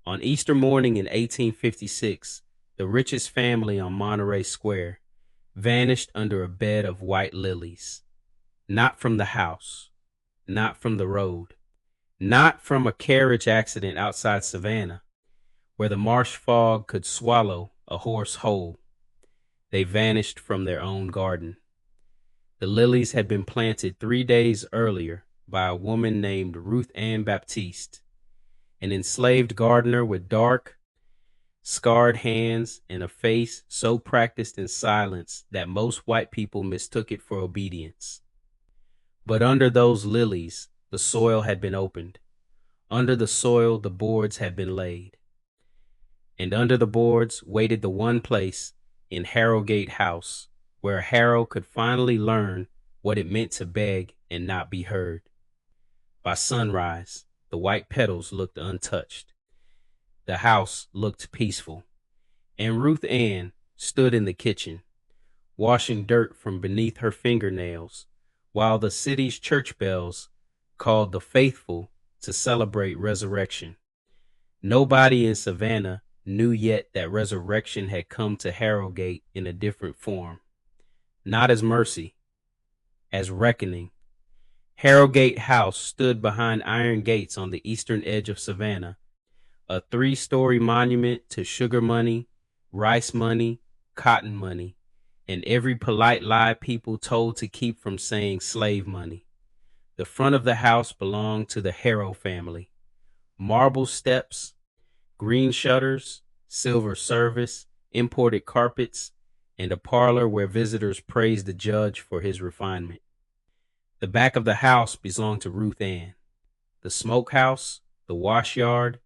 On Easter morning in 1856, the richest family on Monterey Square vanished under a bed of white lilies. Not from the house, not from the road, not from a carriage accident outside Savannah, where the marsh fog could swallow a horse whole. They vanished from their own garden. The lilies had been planted 3 days earlier by a woman named Ruth Ann Baptiste, an enslaved gardener with dark, scarred hands and a face so practiced in silence that most white people mistook it for obedience. But under those lilies, the soil had been opened. Under the soil, the boards had been laid. And under the boards waited the one place in Harrogate House where Harrow could finally learn what it meant to beg and not be heard. By sunrise, the white petals looked untouched. The house looked peaceful, and Ruth Ann stood in the kitchen, washing dirt from beneath her fingernails, while the city's church bells called the faithful to celebrate resurrection. Nobody in Savannah knew yet that resurrection had come to Harrogate in a different form, not as mercy, as reckoning. Harrogate House stood behind iron gates on the eastern edge of Savannah, a 3-story monument to sugar money, rice money, cotton money, and every polite lie people told to keep from saying slave money. The front of the house belonged to the Harrow family. Marble steps, green shutters, silver service, imported carpets, and a parlor where visitors praised the judge for his refinement. The back of the house belonged to Ruth Ann. The smokehouse, the wash yard,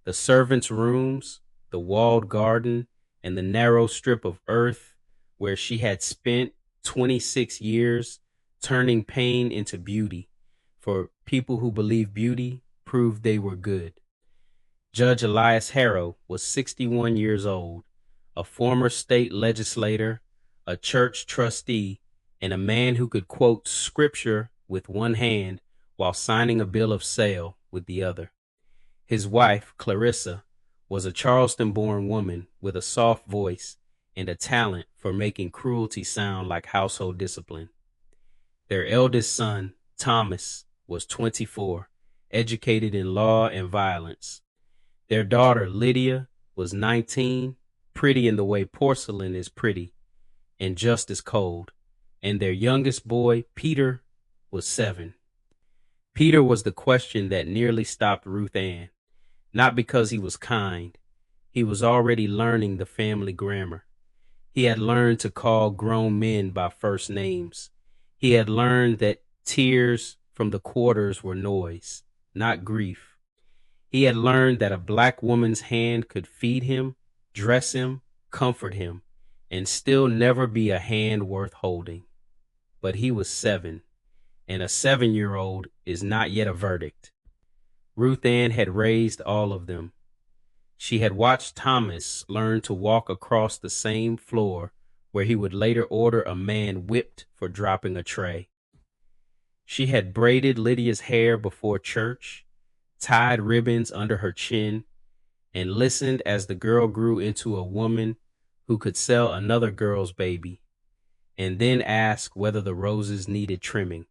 the servants' rooms, the walled garden, and the narrow strip of earth where she had spent 26 years turning pain into beauty, for people who believed beauty proved they were good. Judge Elias Harrow was 61 years old, a former state legislator, a church trustee, and a man who could quote scripture with one hand while signing a bill of sale with the other. His wife, Clarissa, was a Charleston-born woman with a soft voice and a talent for making cruelty sound like household discipline. Their eldest son, Thomas, was 24, educated in law and violence. Their daughter, Lydia, was 19, pretty in the way porcelain is pretty, and just as cold. And their youngest boy, Peter, was 7. Peter was the question that nearly stopped Ruth Ann, not because he was kind. He was already learning the family grammar. He had learned to call grown men by first names. He had learned that tears from the quarters were noise, not grief. He had learned that a black woman's hand could feed him, dress him, comfort him, and still never be a hand worth holding. But he was 7, and a 7-year-old is not yet a verdict. Ruth Ann had raised all of them. She had watched Thomas learn to walk across the same floor where he would later order a man whipped for dropping a tray. She had braided Lydia's hair before church, tied ribbons under her chin, and listened as the girl grew into a woman who could sell another girl's baby, and then ask whether the roses needed trimming.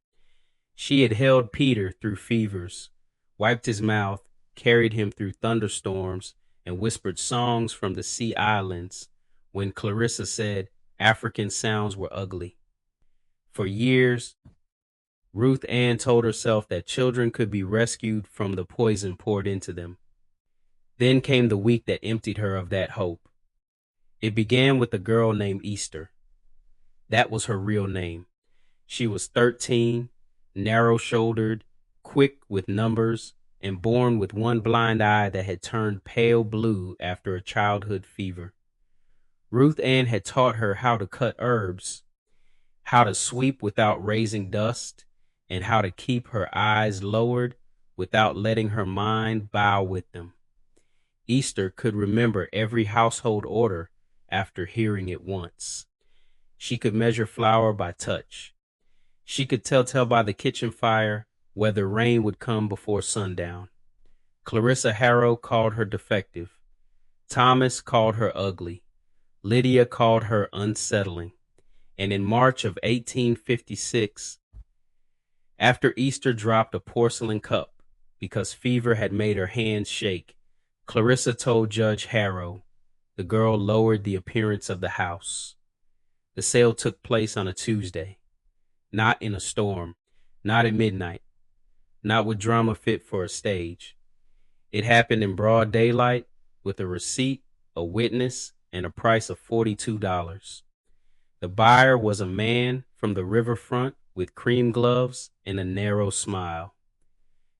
She had held Peter through fevers, wiped his mouth, carried him through thunderstorms, and whispered songs from the sea islands when Clarissa said African sounds were ugly. For years, Ruth Ann told herself that children could be rescued from the poison poured into them. Then came the week that emptied her of that hope. It began with a girl named Easter. That was her real name. She was 13, narrow-shouldered, quick with numbers, and born with one blind eye that had turned pale blue after a childhood fever. Ruth Ann had taught her how to cut herbs, how to sweep without raising dust, and how to keep her eyes lowered without letting her mind bow with them. Easter could remember every household order after hearing it once. She could measure flour by touch. She could tell by the kitchen fire whether rain would come before sundown. Clarissa Harrow called her defective. Thomas called her ugly. Lydia called her unsettling. And in March of 1856, after Easter dropped a porcelain cup because fever had made her hands shake, Clarissa told Judge Harrow. The girl lowered the appearance of the house. The sale took place on a Tuesday, not in a storm, not at midnight, not with drama fit for a stage. It happened in broad daylight with a receipt, a witness, and a price of $42. The buyer was a man from the riverfront with cream gloves and a narrow smile.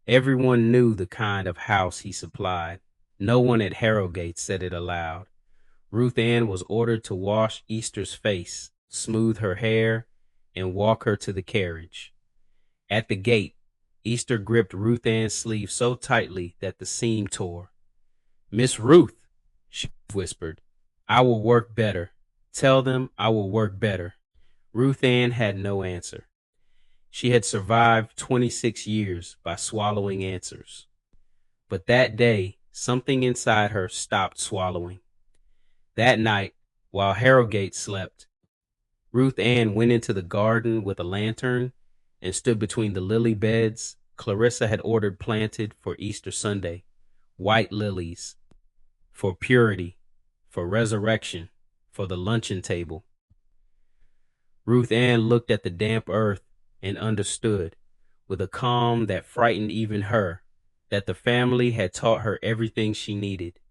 Everyone knew the kind of house he supplied. No one at Harrogate said it aloud. Ruth Ann was ordered to wash Easter's face, smooth her hair, and walk her to the carriage. At the gate, Easter gripped Ruth Ann's sleeve so tightly that the seam tore. "Miss Ruth," she whispered, "I will work better. Tell them I will work better." Ruth Ann had no answer. She had survived 26 years by swallowing answers. But that day, something inside her stopped swallowing. That night, while Harrogate slept, Ruth Ann went into the garden with a lantern and stood between the lily beds Clarissa had ordered planted for Easter Sunday, white lilies, for purity, for resurrection, for the luncheon table. Ruth Ann looked at the damp earth and understood, with a calm that frightened even her, that the family had taught her everything she needed.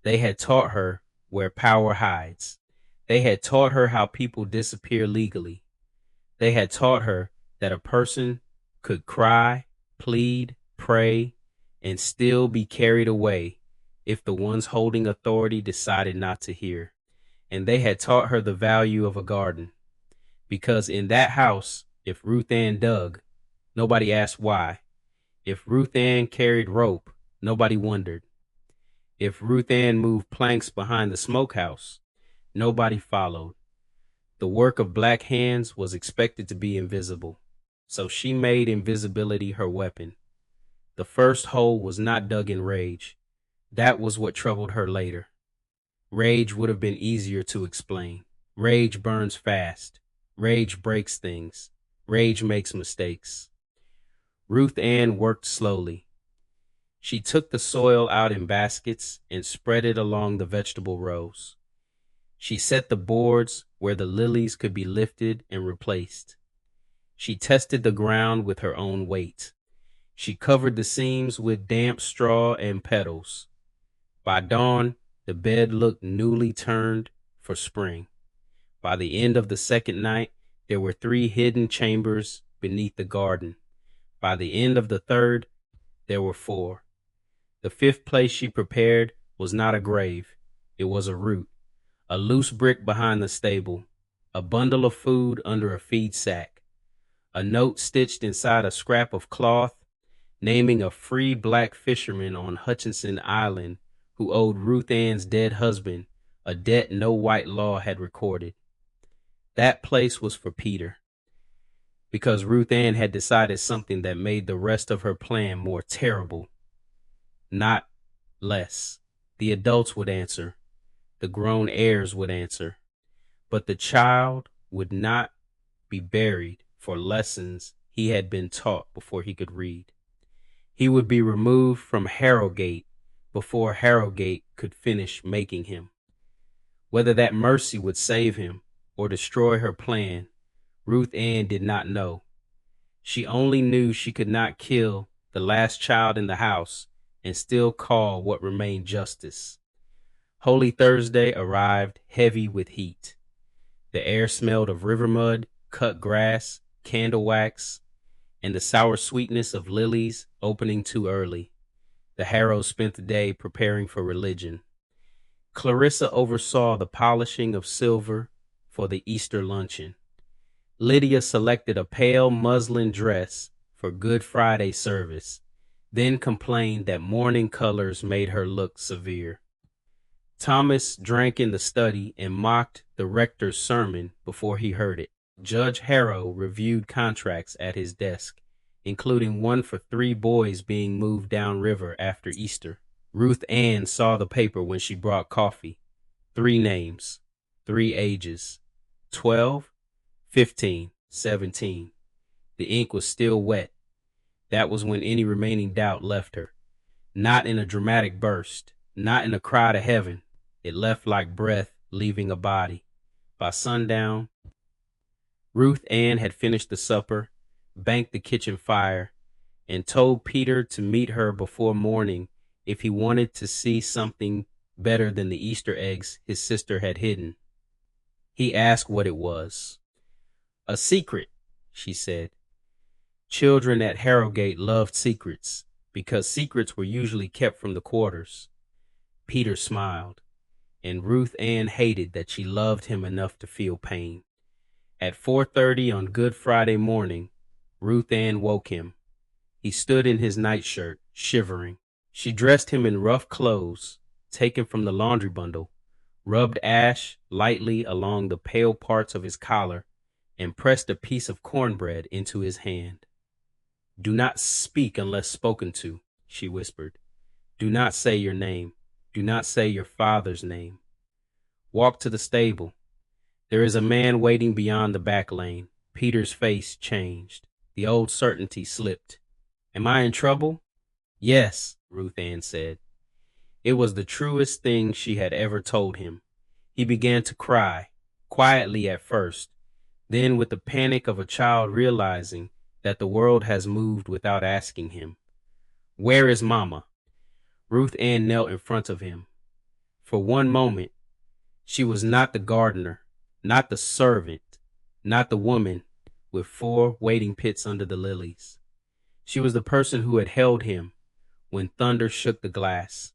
They had taught her where power hides. They had taught her how people disappear legally. They had taught her that a person could cry, plead, pray, and still be carried away if the ones holding authority decided not to hear. And they had taught her the value of a garden. Because in that house, if Ruth Ann dug, nobody asked why. If Ruth Ann carried rope, nobody wondered. If Ruth Ann moved planks behind the smokehouse, nobody followed. The work of black hands was expected to be invisible, so she made invisibility her weapon. The first hole was not dug in rage. That was what troubled her later. Rage would have been easier to explain. Rage burns fast. Rage breaks things. Rage makes mistakes. Ruth Ann worked slowly. She took the soil out in baskets and spread it along the vegetable rows. She set the boards where the lilies could be lifted and replaced. She tested the ground with her own weight. She covered the seams with damp straw and petals. By dawn, the bed looked newly turned for spring. By the end of the second night, there were 3 hidden chambers beneath the garden. By the end of the third, there were 4. The 5th place she prepared was not a grave. It was a root, a loose brick behind the stable, a bundle of food under a feed sack, a note stitched inside a scrap of cloth naming a free black fisherman on Hutchinson Island who owed Ruth Ann's dead husband a debt no white law had recorded. That place was for Peter, because Ruth Ann had decided something that made the rest of her plan more terrible, not less. The adults would answer. The grown heirs would answer. But the child would not be buried for lessons he had been taught before he could read. He would be removed from Harrogate before Harrogate could finish making him. Whether that mercy would save him or destroy her plan, Ruth Ann did not know. She only knew she could not kill the last child in the house and still call what remained justice. Holy Thursday arrived heavy with heat. The air smelled of river mud, cut grass, candle wax, and the sour sweetness of lilies opening too early. The Harrows spent the day preparing for religion. Clarissa oversaw the polishing of silver for the Easter luncheon. Lydia selected a pale muslin dress for Good Friday service, then complained that morning colors made her look severe. Thomas drank in the study and mocked the rector's sermon before he heard it. Judge Harrow reviewed contracts at his desk including one for 3 boys being moved downriver after Easter. Ruth Ann saw the paper when she brought coffee. 3 names, 3 ages, 12, 15, 17. The ink was still wet. That was when any remaining doubt left her. Not in a dramatic burst, not in a cry to heaven. It left like breath leaving a body. By sundown, Ruth Ann had finished the supper, banked the kitchen fire, and told Peter to meet her before morning if he wanted to see something better than the Easter eggs his sister had hidden. He asked what it was. A secret, she said. Children at Harrogate loved secrets because secrets were usually kept from the quarters. Peter smiled, and Ruth Ann hated that she loved him enough to feel pain. At 4:30 on Good Friday morning, Ruth Ann woke him. He stood in his nightshirt, shivering. She dressed him in rough clothes, taken from the laundry bundle, rubbed ash lightly along the pale parts of his collar, and pressed a piece of cornbread into his hand. "Do not speak unless spoken to," she whispered. "Do not say your name. Do not say your father's name. Walk to the stable. There is a man waiting beyond the back lane." Peter's face changed. The old certainty slipped. "Am I in trouble?" "Yes," Ruth Ann said. It was the truest thing she had ever told him. He began to cry, quietly at first, then with the panic of a child realizing that the world has moved without asking him. "Where is Mama?" Ruth Ann knelt in front of him. For one moment, she was not the gardener, not the servant, not the woman with 4 waiting pits under the lilies. She was the person who had held him when thunder shook the glass.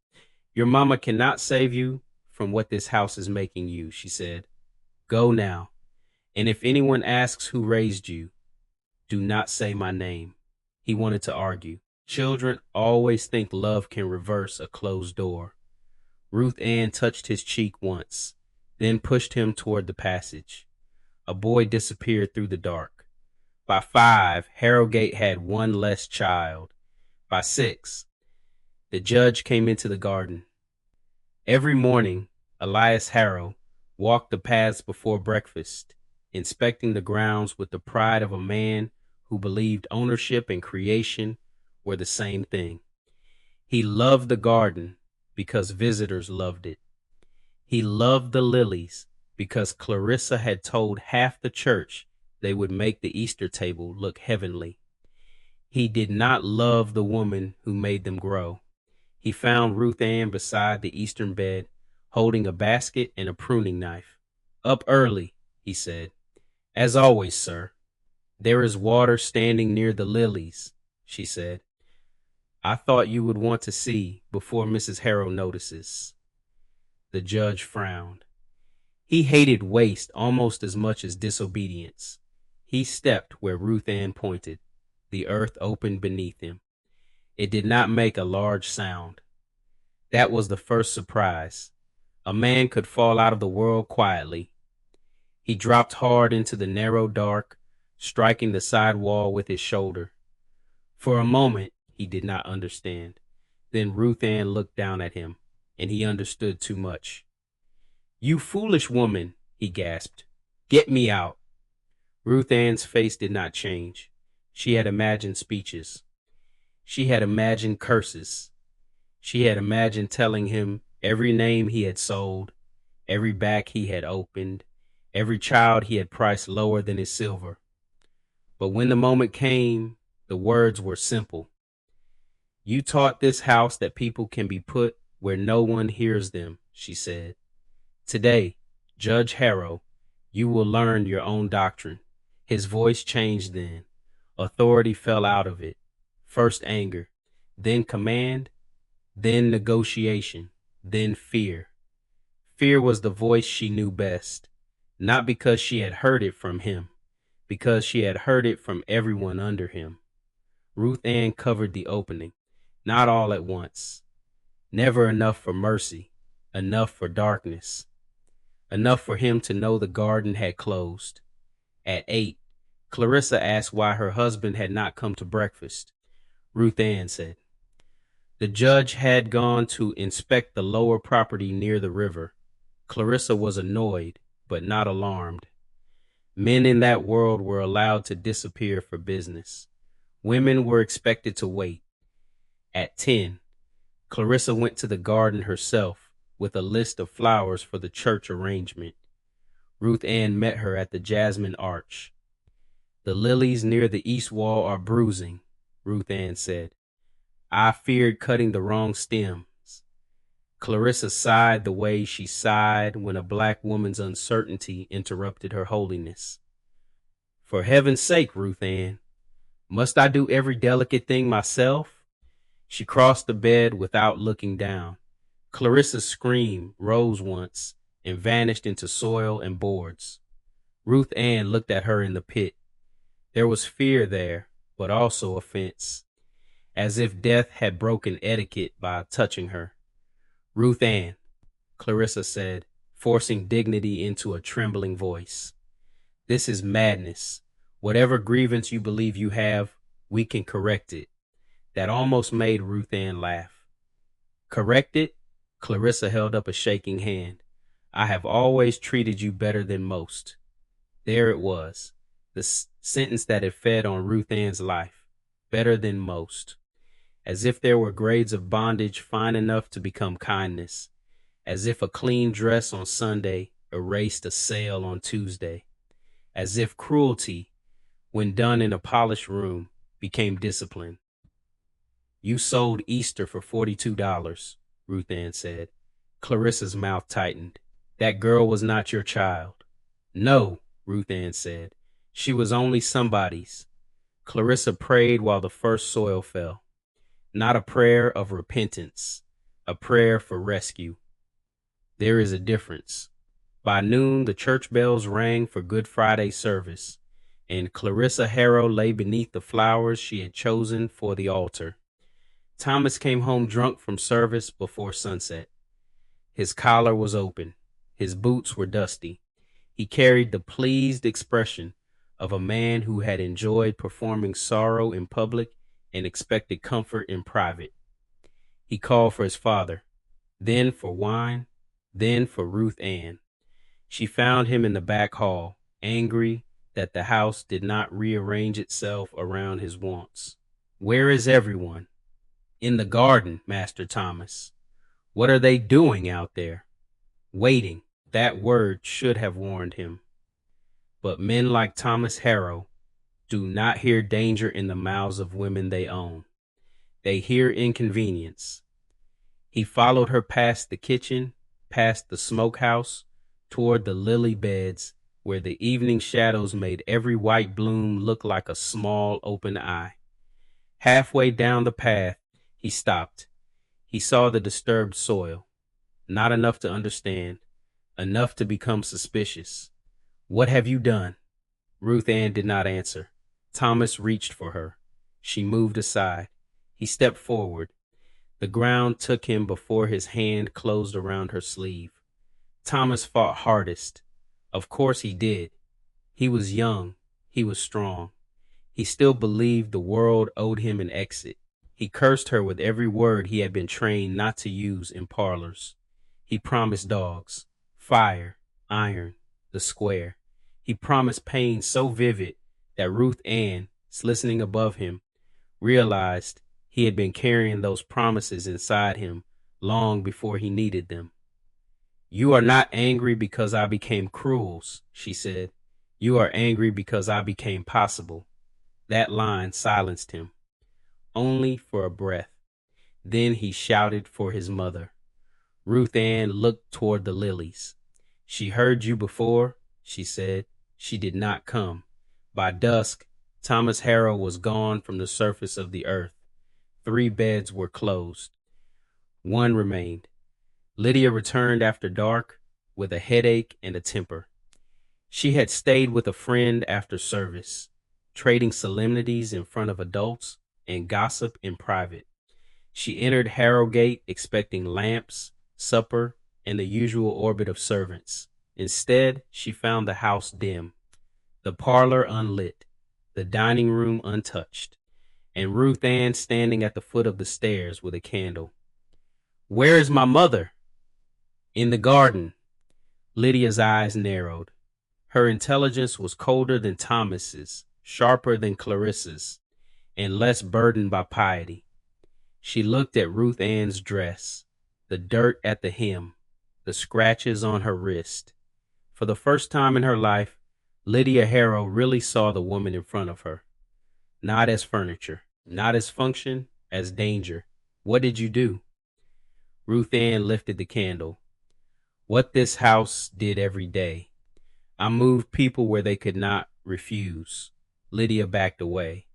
"Your mama cannot save you from what this house is making you," she said. "Go now, and if anyone asks who raised you, do not say my name." He wanted to argue. Children always think love can reverse a closed door. Ruth Ann touched his cheek once, then pushed him toward the passage. A boy disappeared through the dark. By 5, Harrogate had 1 less child. By 6, the judge came into the garden. Every morning, Elias Harrow walked the paths before breakfast, inspecting the grounds with the pride of a man who believed ownership and creation were the same thing. He loved the garden because visitors loved it. He loved the lilies because Clarissa had told half the church they would make the Easter table look heavenly. He did not love the woman who made them grow. He found Ruth Ann beside the Eastern bed, holding a basket and a pruning knife. "Up early," he said. "As always, sir." "There is water standing near the lilies," she said. "I thought you would want to see before Mrs. Harrow notices." The judge frowned. He hated waste almost as much as disobedience. He stepped where Ruth Ann pointed. The earth opened beneath him. It did not make a large sound. That was the first surprise. A man could fall out of the world quietly. He dropped hard into the narrow dark, striking the side wall with his shoulder. For a moment, he did not understand. Then Ruth Ann looked down at him, and he understood too much. "You foolish woman," he gasped. "Get me out." Ruth Ann's face did not change. She had imagined speeches. She had imagined curses. She had imagined telling him every name he had sold, every back he had opened, every child he had priced lower than his silver. But when the moment came, the words were simple. "You taught this house that people can be put where no one hears them," she said. "Today, Judge Harrow, you will learn your own doctrine." His voice changed then. Authority fell out of it. First anger, then command, then negotiation, then fear. Fear was the voice she knew best, not because she had heard it from him, because she had heard it from everyone under him. Ruth Ann covered the opening, not all at once. Never enough for mercy, enough for darkness, enough for him to know the garden had closed. At 8, Clarissa asked why her husband had not come to breakfast. Ruth Ann said, "The judge had gone to inspect the lower property near the river." Clarissa was annoyed, but not alarmed. Men in that world were allowed to disappear for business. Women were expected to wait. At 10, Clarissa went to the garden herself with a list of flowers for the church arrangement. Ruth Ann met her at the jasmine arch. "The lilies near the east wall are bruising," Ruth Ann said. "I feared cutting the wrong stems." Clarissa sighed the way she sighed when a black woman's uncertainty interrupted her holiness. "For heaven's sake, Ruth Ann, must I do every delicate thing myself?" She crossed the bed without looking down. Clarissa's scream rose once and vanished into soil and boards. Ruth Ann looked at her in the pit. There was fear there, but also offense, as if death had broken etiquette by touching her. "Ruth Ann," Clarissa said, forcing dignity into a trembling voice, "this is madness. Whatever grievance you believe you have, we can correct it." That almost made Ruth Ann laugh. "Correct it?" Clarissa held up a shaking hand. "I have always treated you better than most." There it was, the sentence that had fed on Ruth Ann's life. Better than most. As if there were grades of bondage fine enough to become kindness. As if a clean dress on Sunday erased a sale on Tuesday. As if cruelty, when done in a polished room, became discipline. "You sold Easter for $42, Ruth Ann said. Clarissa's mouth tightened. "That girl was not your child." "No," Ruth Ann said. "She was only somebody's." Clarissa prayed while the first soil fell. Not a prayer of repentance, a prayer for rescue. There is a difference. By noon, the church bells rang for Good Friday service, and Clarissa Harrow lay beneath the flowers she had chosen for the altar. Thomas came home drunk from service before sunset. His collar was open. His boots were dusty. He carried the pleased expression of a man who had enjoyed performing sorrow in public and expected comfort in private. He called for his father, then for wine, then for Ruth Ann. She found him in the back hall, angry that the house did not rearrange itself around his wants. "Where is everyone?" "In the garden, Master Thomas." "What are they doing out there?" "Waiting." That word should have warned him. But men like Thomas Harrow do not hear danger in the mouths of women they own. They hear inconvenience. He followed her past the kitchen, past the smokehouse, toward the lily beds, where the evening shadows made every white bloom look like a small open eye. Halfway down the path, he stopped. He saw the disturbed soil. Not enough to understand, enough to become suspicious. "What have you done?" Ruth Ann did not answer. Thomas reached for her. She moved aside. He stepped forward. The ground took him before his hand closed around her sleeve. Thomas fought hardest. Of course he did. He was young. He was strong. He still believed the world owed him an exit. He cursed her with every word he had been trained not to use in parlors. He promised dogs, fire, iron, the square. He promised pain so vivid that Ruth Ann, listening above him, realized he had been carrying those promises inside him long before he needed them. "You are not angry because I became cruel," she said. "You are angry because I became possible." That line silenced him. Only for a breath. Then he shouted for his mother. Ruth Ann looked toward the lilies. "She heard you before," she said. "She did not come." By dusk, Thomas Harrow was gone from the surface of the earth. 3 beds were closed. 1 remained. Lydia returned after dark with a headache and a temper. She had stayed with a friend after service, trading solemnities in front of adults and gossip in private. She entered Harrowgate expecting lamps, supper, and the usual orbit of servants. Instead, she found the house dim, the parlor unlit, the dining room untouched, and Ruth Ann standing at the foot of the stairs with a candle. "Where is my mother?" "In the garden." Lydia's eyes narrowed. Her intelligence was colder than Thomas's, sharper than Clarissa's, and less burdened by piety. She looked at Ruth Ann's dress, the dirt at the hem, the scratches on her wrist. For the first time in her life, Lydia Harrow really saw the woman in front of her. Not as furniture, not as function, as danger. "What did you do?" Ruth Ann lifted the candle. "What this house did every day. I moved people where they could not refuse." Lydia backed away.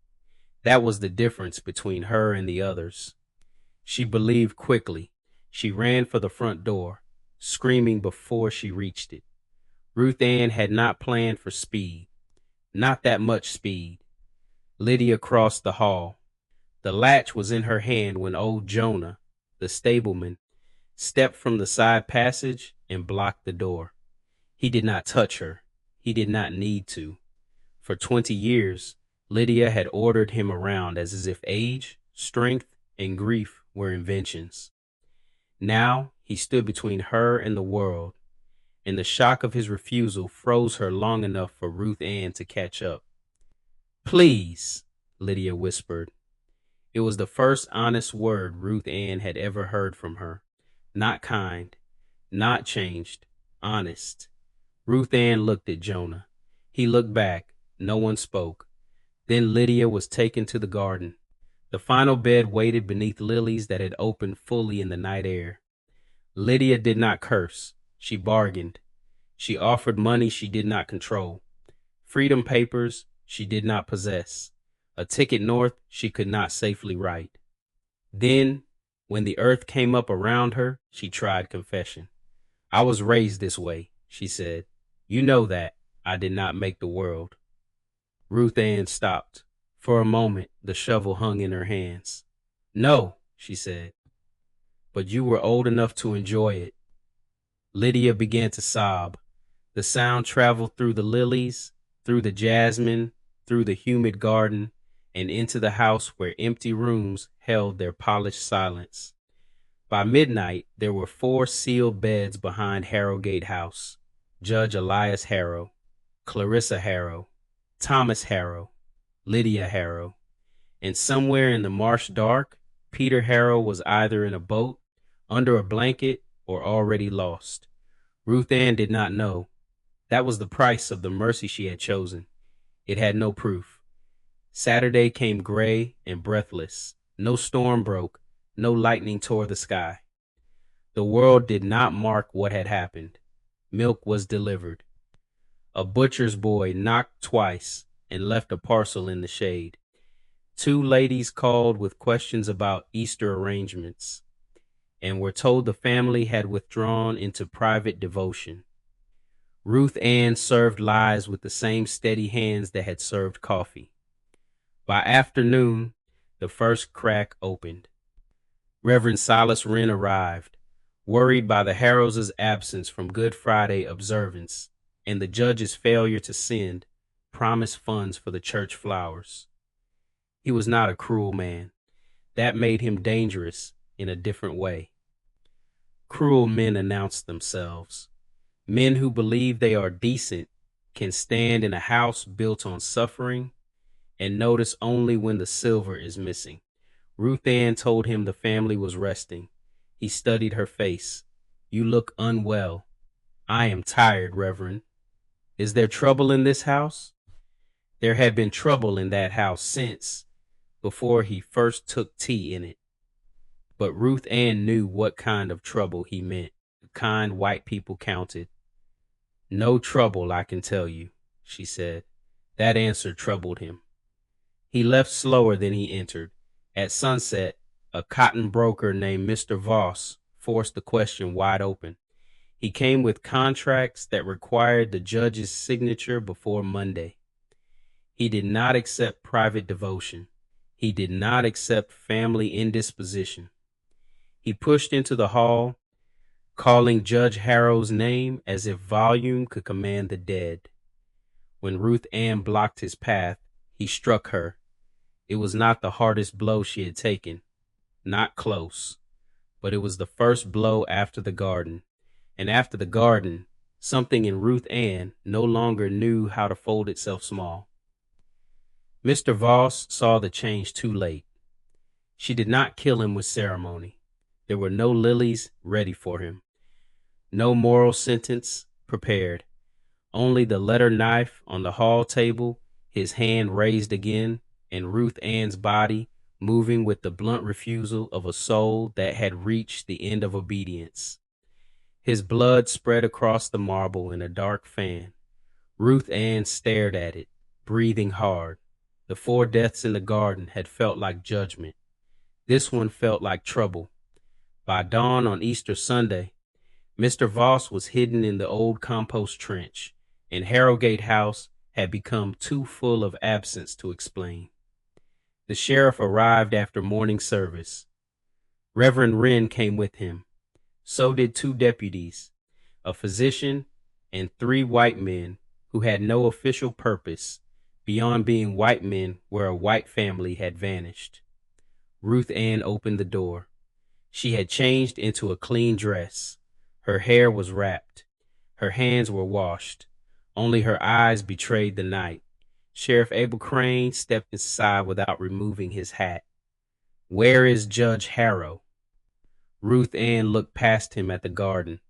That was the difference between her and the others. She believed quickly. She ran for the front door, screaming before she reached it. Ruth Ann had not planned for speed. Not that much speed. Lydia crossed the hall. The latch was in her hand when old Jonah, the stableman, stepped from the side passage and blocked the door. He did not touch her. He did not need to. For 20 years, Lydia had ordered him around as if age, strength, and grief were inventions. Now he stood between her and the world, and the shock of his refusal froze her long enough for Ruth Ann to catch up. "Please," Lydia whispered. It was the first honest word Ruth Ann had ever heard from her. Not kind, not changed, honest. Ruth Ann looked at Jonah. He looked back. No one spoke. Then Lydia was taken to the garden. The final bed waited beneath lilies that had opened fully in the night air. Lydia did not curse. She bargained. She offered money she did not control. Freedom papers she did not possess. A ticket north she could not safely write. Then, when the earth came up around her, she tried confession. "I was raised this way," she said. "You know that. I did not make the world." Ruth Ann stopped. For a moment, the shovel hung in her hands. "No," she said, "but you were old enough to enjoy it." Lydia began to sob. The sound traveled through the lilies, through the jasmine, through the humid garden, and into the house where empty rooms held their polished silence. By midnight, there were 4 sealed beds behind Harrogate House. Judge Elias Harrow, Clarissa Harrow, Thomas Harrow, Lydia Harrow, and somewhere in the marsh dark, Peter Harrow was either in a boat, under a blanket, or already lost. Ruth Ann did not know. That was the price of the mercy she had chosen. It had no proof. Saturday came gray and breathless. No storm broke. No lightning tore the sky. The world did not mark what had happened. Milk was delivered. A butcher's boy knocked twice and left a parcel in the shade. 2 ladies called with questions about Easter arrangements and were told the family had withdrawn into private devotion. Ruth Ann served lies with the same steady hands that had served coffee. By afternoon, the first crack opened. Reverend Silas Wren arrived, worried by the Harrows' absence from Good Friday observance and the judge's failure to send promised funds for the church flowers. He was not a cruel man. That made him dangerous in a different way. Cruel men announce themselves. Men who believe they are decent can stand in a house built on suffering and notice only when the silver is missing. Ruth Ann told him the family was resting. He studied her face. "You look unwell." "I am tired, Reverend." "Is there trouble in this house?" There had been trouble in that house since, before he first took tea in it. But Ruth Ann knew what kind of trouble he meant, the kind white people counted. "No trouble, I can tell you," she said. That answer troubled him. He left slower than he entered. At sunset, a cotton broker named Mr. Voss forced the question wide open. He came with contracts that required the judge's signature before Monday. He did not accept private devotion. He did not accept family indisposition. He pushed into the hall, calling Judge Harrow's name as if volume could command the dead. When Ruth Ann blocked his path, He struck her. It was not the hardest blow she had taken. Not close. But it was the first blow after the garden. And after the garden, something in Ruth Ann no longer knew how to fold itself small. Mr. Voss saw the change too late. She did not kill him with ceremony. There were no lilies ready for him. No moral sentence prepared. Only the letter knife on the hall table, his hand raised again, and Ruth Ann's body moving with the blunt refusal of a soul that had reached the end of obedience. His blood spread across the marble in a dark fan. Ruth Ann stared at it, breathing hard. The 4 deaths in the garden had felt like judgment. This one felt like trouble. By dawn on Easter Sunday, Mr. Voss was hidden in the old compost trench, and Harrogate House had become too full of absence to explain. The sheriff arrived after morning service. Reverend Wren came with him. So did 2 deputies, a physician, and 3 white men who had no official purpose beyond being white men where a white family had vanished. Ruth Ann opened the door. She had changed into a clean dress. Her hair was wrapped. Her hands were washed. Only her eyes betrayed the night. Sheriff Abel Crane stepped inside without removing his hat. "Where is Judge Harrow?" Ruth Ann looked past him at the garden.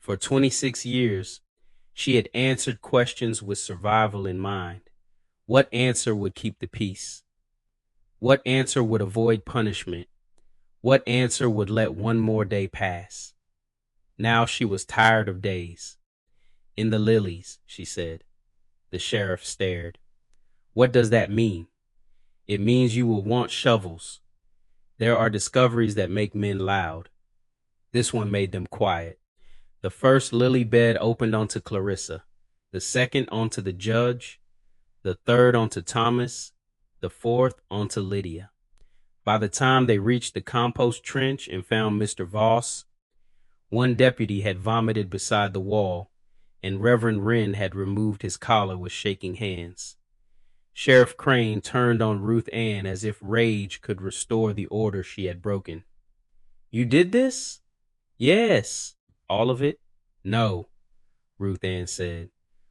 For 26 years, she had answered questions with survival in mind. What answer would keep the peace? What answer would avoid punishment? What answer would let one more day pass? Now she was tired of days. "In the Lilies," she said. The sheriff stared. "What does that mean?" "It means you will want shovels. There are discoveries that make men loud." This one made them quiet. The first lily bed opened onto Clarissa, the second onto the judge, the third onto Thomas, the fourth onto Lydia. By the time they reached the compost trench and found Mr. Voss, one deputy had vomited beside the wall, and Reverend Wren had removed his collar with shaking hands. Sheriff Crane turned on Ruth Ann as if rage could restore the order she had broken. "You did this?" "Yes." "All of it?" "No," Ruth Ann said.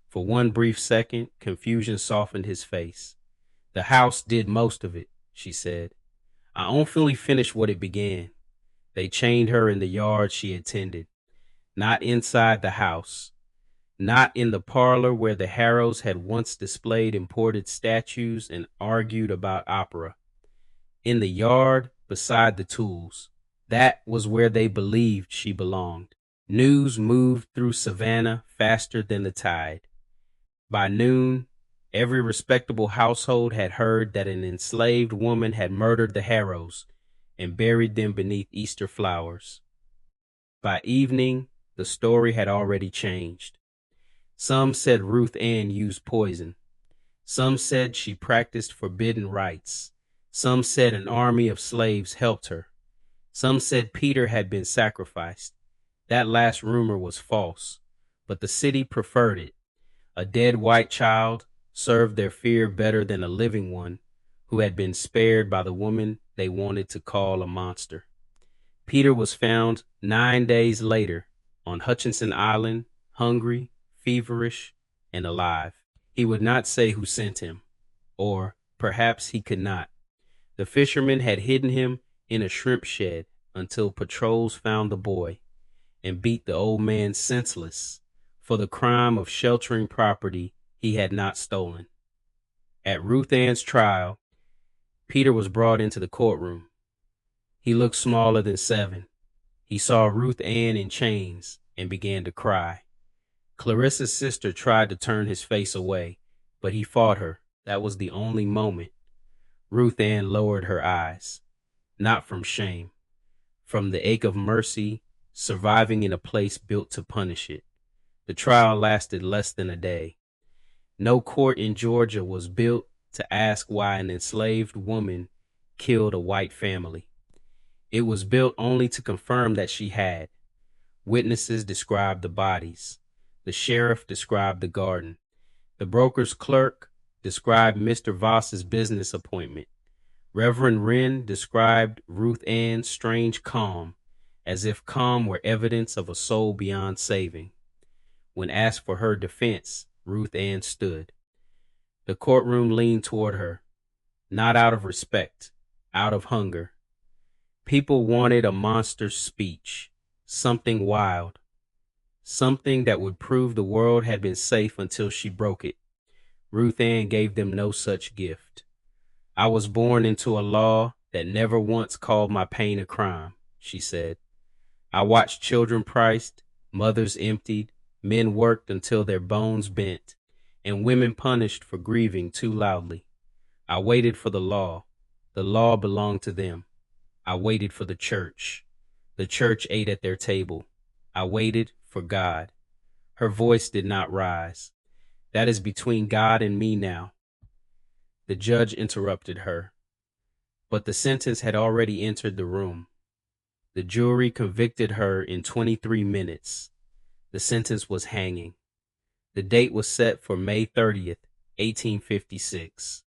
For one brief second, confusion softened his face. "The house did most of it," she said. "I only finished what it began." They chained her in the yard she had tended, not inside the house, not in the parlor where the Harrows had once displayed imported statues and argued about opera. In the yard beside the tools. That was where they believed she belonged. News moved through Savannah faster than the tide. By noon, every respectable household had heard that an enslaved woman had murdered the Harrows and buried them beneath Easter flowers. By evening, the story had already changed. Some said Ruth Ann used poison. Some said she practiced forbidden rites. Some said an army of slaves helped her. Some said Peter had been sacrificed. That last rumor was false, but the city preferred it. A dead white child served their fear better than a living one who had been spared by the woman they wanted to call a monster. Peter was found 9 days later on Hutchinson Island, hungry, feverish, and alive. He would not say who sent him, or perhaps he could not. The fishermen had hidden him in a shrimp shed until patrols found the boy and beat the old man senseless for the crime of sheltering property he had not stolen. At Ruth Ann's trial, Peter was brought into the courtroom. He looked smaller than 7. He saw Ruth Ann in chains and began to cry. Clarissa's sister tried to turn his face away, but he fought her. That was the only moment. Ruth Ann lowered her eyes, not from shame, from the ache of mercy, surviving in a place built to punish it. The trial lasted less than a day. No court in Georgia was built to ask why an enslaved woman killed a white family. It was built only to confirm that she had. Witnesses described the bodies. The sheriff described the garden. The broker's clerk described Mr. Voss's business appointment. Reverend Wren described Ruth Ann's strange calm, as if calm were evidence of a soul beyond saving. When asked for her defense, Ruth Ann stood. The courtroom leaned toward her, not out of respect, out of hunger. People wanted a monster's speech, something wild, something that would prove the world had been safe until she broke it. Ruth Ann gave them no such gift. I was born into a law that never once called my pain a crime, she said. I watched children priced, mothers emptied, men worked until their bones bent, and women punished for grieving too loudly. I waited for the law. The law belonged to them. I waited for the church. The church ate at their table. I waited for God. Her voice did not rise. That is between God and me now. The judge interrupted her, but the sentence had already entered the room. The jury convicted her in 23 minutes. The sentence was hanging. The date was set for May 30th, 1856.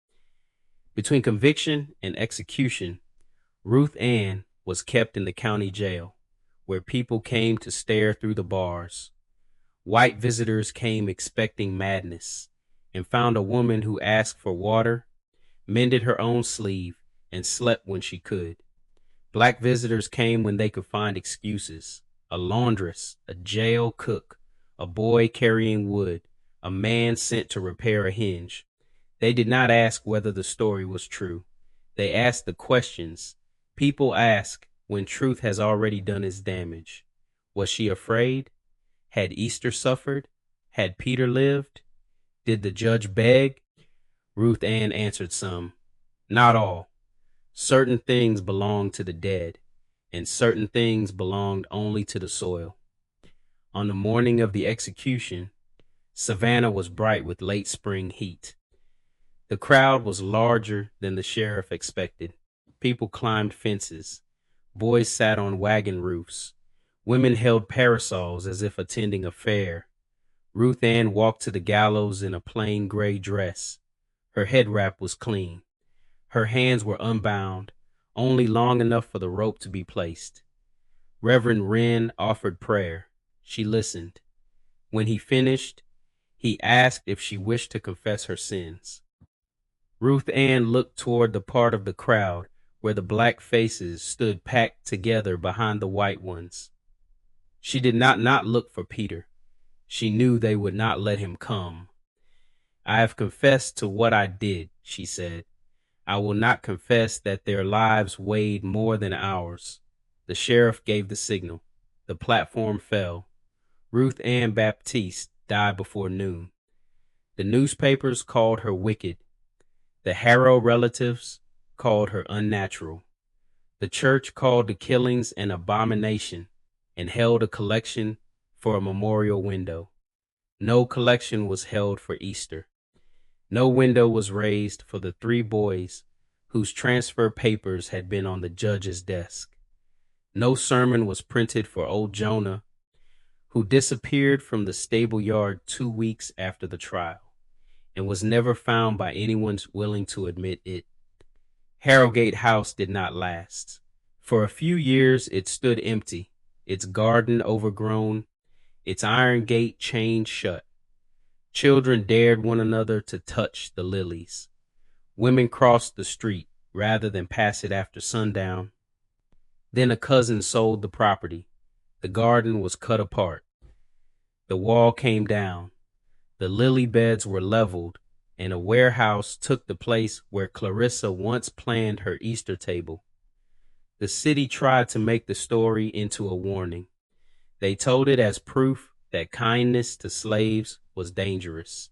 Between conviction and execution, Ruth Ann was kept in the county jail, where people came to stare through the bars. White visitors came expecting madness and found a woman who asked for water, mended her own sleeve, and slept when she could. Black visitors came when they could find excuses. A laundress, a jail cook, a boy carrying wood, a man sent to repair a hinge. They did not ask whether the story was true. They asked the questions people ask when truth has already done its damage. Was she afraid? Had Easter suffered? Had Peter lived? Did the judge beg? Ruth Ann answered some. Not all. Certain things belonged to the dead, and certain things belonged only to the soil. On the morning of the execution, Savannah was bright with late spring heat. The crowd was larger than the sheriff expected. People climbed fences. Boys sat on wagon roofs. Women held parasols as if attending a fair. Ruth Ann walked to the gallows in a plain gray dress. Her head wrap was clean. Her hands were unbound, only long enough for the rope to be placed. Reverend Wren offered prayer. She listened. When he finished, he asked if she wished to confess her sins. Ruth Ann looked toward the part of the crowd where the black faces stood packed together behind the white ones. She did not look for Peter. She knew they would not let him come. I have confessed to what I did, she said. I will not confess that their lives weighed more than ours. The sheriff gave the signal. The platform fell. Ruth Ann Baptiste died before noon. The newspapers called her wicked. The Harrow relatives called her unnatural. The church called the killings an abomination and held a collection for a memorial window. No collection was held for Easter. No window was raised for the 3 boys whose transfer papers had been on the judge's desk. No sermon was printed for old Jonah, who disappeared from the stable yard 2 weeks after the trial and was never found by anyone willing to admit it. Harrogate House did not last. For a few years it stood empty, its garden overgrown, its iron gate chained shut. Children dared one another to touch the lilies. Women crossed the street rather than pass it after sundown. Then a cousin sold the property. The garden was cut apart. The wall came down. The lily beds were leveled, and a warehouse took the place where Clarissa once planned her Easter table. The city tried to make the story into a warning. They told it as proof that kindness to slaves was dangerous,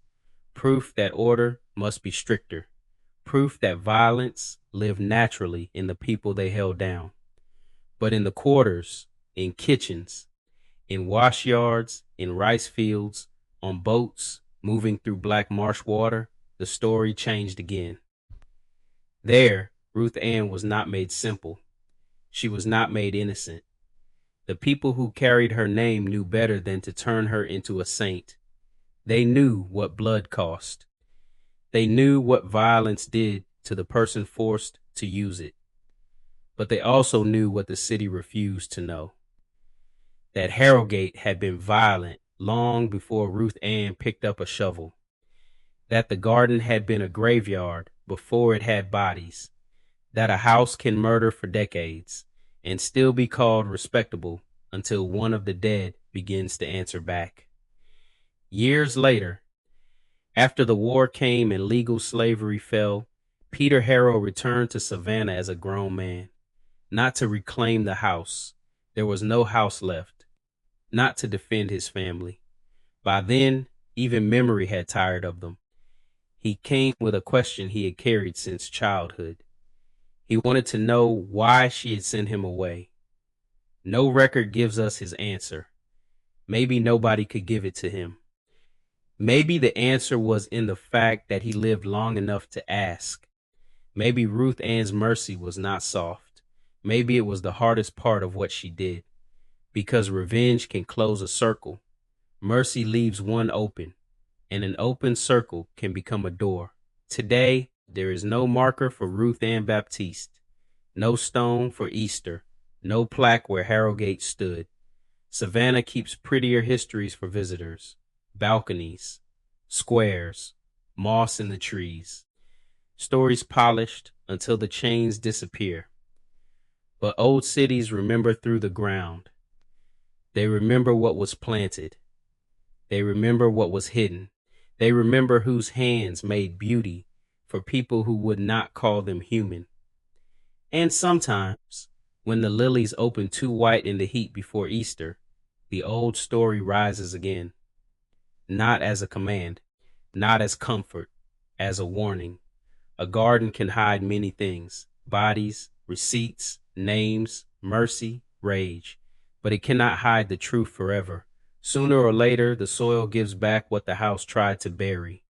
proof that order must be stricter, proof that violence lived naturally in the people they held down. But in the quarters, in kitchens, in wash yards, in rice fields, on boats moving through black marsh water, the story changed again. There, Ruth Ann was not made simple. She was not made innocent. The people who carried her name knew better than to turn her into a saint. They knew what blood cost. They knew what violence did to the person forced to use it, but they also knew what the city refused to know: that Harrogate had been violent long before Ruth Ann picked up a shovel, that the garden had been a graveyard before it had bodies, that a house can murder for decades and still be called respectable until one of the dead begins to answer back. Years later, after the war came and legal slavery fell, Peter Harrow returned to Savannah as a grown man, not to reclaim the house. There was no house left, not to defend his family. By then, even memory had tired of them. He came with a question he had carried since childhood. He wanted to know why she had sent him away. No record gives us his answer. Maybe nobody could give it to him. Maybe the answer was in the fact that he lived long enough to ask. Maybe Ruth Ann's mercy was not soft. Maybe it was the hardest part of what she did. Because revenge can close a circle, mercy leaves one open, and an open circle can become a door. Today, there is no marker for Ruth Ann Baptiste, no stone for Easter, no plaque where Harrogate stood. Savannah keeps prettier histories for visitors: balconies, squares, moss in the trees, stories polished until the chains disappear. But old cities remember through the ground. They remember what was planted. They remember what was hidden. They remember whose hands made beauty for people who would not call them human. And sometimes, when the lilies open too white in the heat before Easter, the old story rises again. Not as a command, not as comfort, as a warning. A garden can hide many things: bodies, receipts, names, mercy, rage. But it cannot hide the truth forever. Sooner or later, the soil gives back what the house tried to bury.